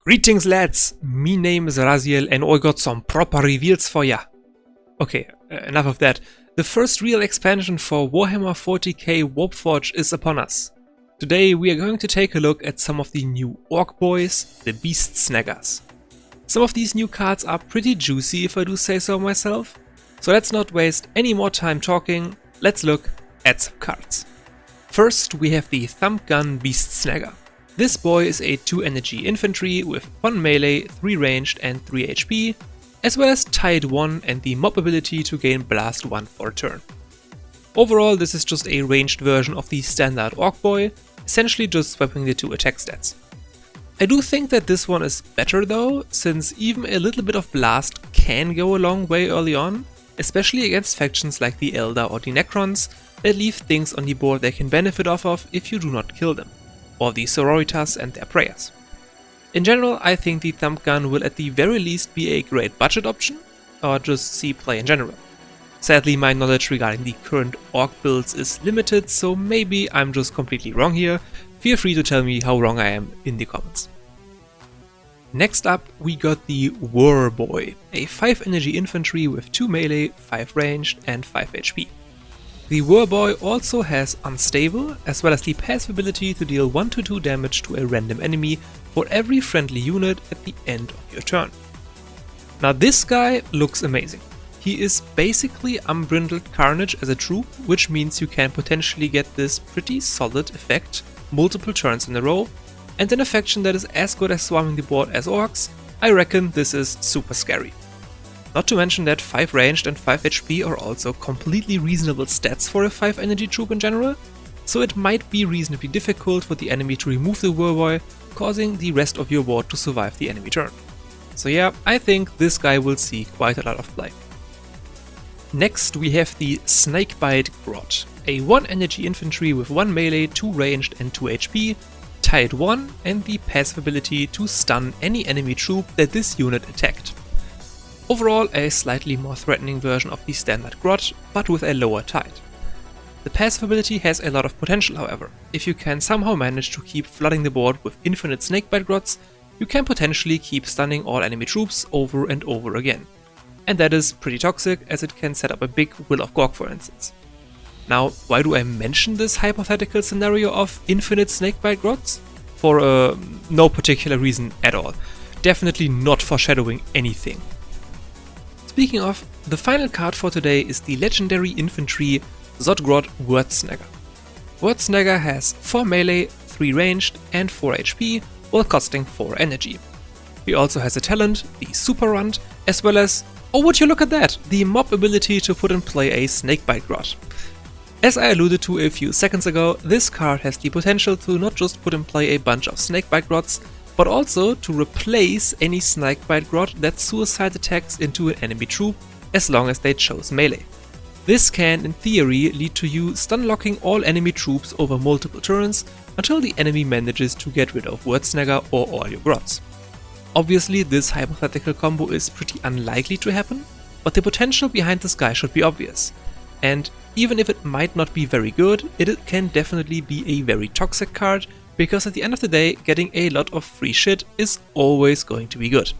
Greetings lads, me name is Raziel and I got some proper reveals for ya. Okay, enough of that. The first real expansion for Warhammer 40k Warpforge is upon us. Today we are going to take a look at some of the new orc boys, the Beast Snaggas. Some of these new cards are pretty juicy if I do say so myself, so let's not waste any more time talking, let's look at some cards. First we have the Thumb Gun Beast Snagga. This boy is a 2 energy infantry with 1 melee, 3 ranged and 3 HP, as well as Tide 1 and the mob ability to gain Blast 1 for a turn. Overall this is just a ranged version of the standard orc boy, essentially just swapping the 2 attack stats. I do think that this one is better though, since even a little bit of blast can go a long way early on, especially against factions like the Elder or the Necrons that leave things on the board they can benefit off of if you do not kill them, or the Sororitas and their prayers. In general, I think the Thumb Gun will at the very least be a great budget option, or just see play in general. Sadly, my knowledge regarding the current orc builds is limited, so maybe I'm just completely wrong here. Feel free to tell me how wrong I am in the comments. Next up, we got the War Boy, a 5 energy infantry with 2 melee, 5 ranged and 5 HP. The War Boy also has Unstable, as well as the passive ability to deal 1 to 2 damage to a random enemy for every friendly unit at the end of your turn. Now this guy looks amazing. He is basically Unbrindled Carnage as a troop, which means you can potentially get this pretty solid effect multiple turns in a row, and in a faction that is as good at swarming the board as orcs, I reckon this is super scary. Not to mention that 5 ranged and 5 HP are also completely reasonable stats for a 5 energy troop in general, so it might be reasonably difficult for the enemy to remove the Warboy, causing the rest of your board to survive the enemy turn. So yeah, I think this guy will see quite a lot of play. Next we have the Snakebite Grot, a 1 energy infantry with 1 melee, 2 ranged and 2 HP, Tide 1 and the passive ability to stun any enemy troop that this unit attacked. Overall, a slightly more threatening version of the standard Grot, but with a lower tide. The passive ability has a lot of potential however. If you can somehow manage to keep flooding the board with infinite Snakebite Grots, you can potentially keep stunning all enemy troops over and over again. And that is pretty toxic, as it can set up a big Will of Gork for instance. Now, why do I mention this hypothetical scenario of infinite Snakebite Grots? For no particular reason at all. Definitely not foreshadowing anything. Speaking of, the final card for today is the legendary infantry Zodgrot Word Snagga. Word Snagga has 4 melee, 3 ranged and 4 HP, while costing 4 energy. He also has a talent, the Super Runt, as well as, oh would you look at that, the mob ability to put in play a Snakebite Grot. As I alluded to a few seconds ago, this card has the potential to not just put in play a bunch of Snakebite Grots, but also to replace any Snakebite Grot that suicide attacks into an enemy troop as long as they chose melee. This can, in theory, lead to you stun-locking all enemy troops over multiple turns until the enemy manages to get rid of Word Snagga or all your Grots. Obviously this hypothetical combo is pretty unlikely to happen, but the potential behind this guy should be obvious. And even if it might not be very good, it can definitely be a very toxic card, because at the end of the day, getting a lot of free shit is always going to be good.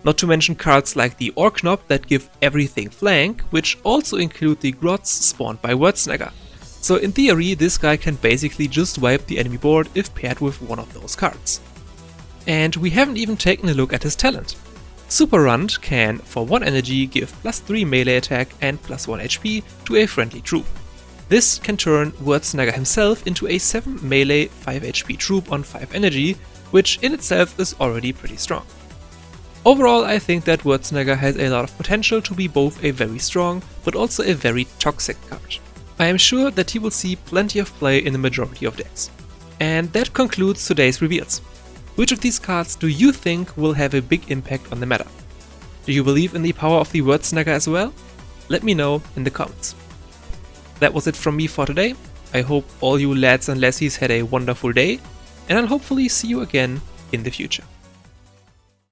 Not to mention cards like the Orc Knob that give everything flank, which also include the Grots spawned by Word Snagga. So in theory, this guy can basically just wipe the enemy board if paired with one of those cards. And we haven't even taken a look at his talent. Super Runt can, for 1 energy, give +3 melee attack and +1 HP to a friendly troop. This can turn Word Snagga himself into a 7 melee 5 HP troop on 5 energy, which in itself is already pretty strong. Overall, I think that Word Snagga has a lot of potential to be both a very strong, but also a very toxic card. I am sure that he will see plenty of play in the majority of decks. And that concludes today's reveals. Which of these cards do you think will have a big impact on the meta? Do you believe in the power of the Word Snagga as well? Let me know in the comments. That was it from me for today. I hope all you lads and lassies had a wonderful day, and I'll hopefully see you again in the future.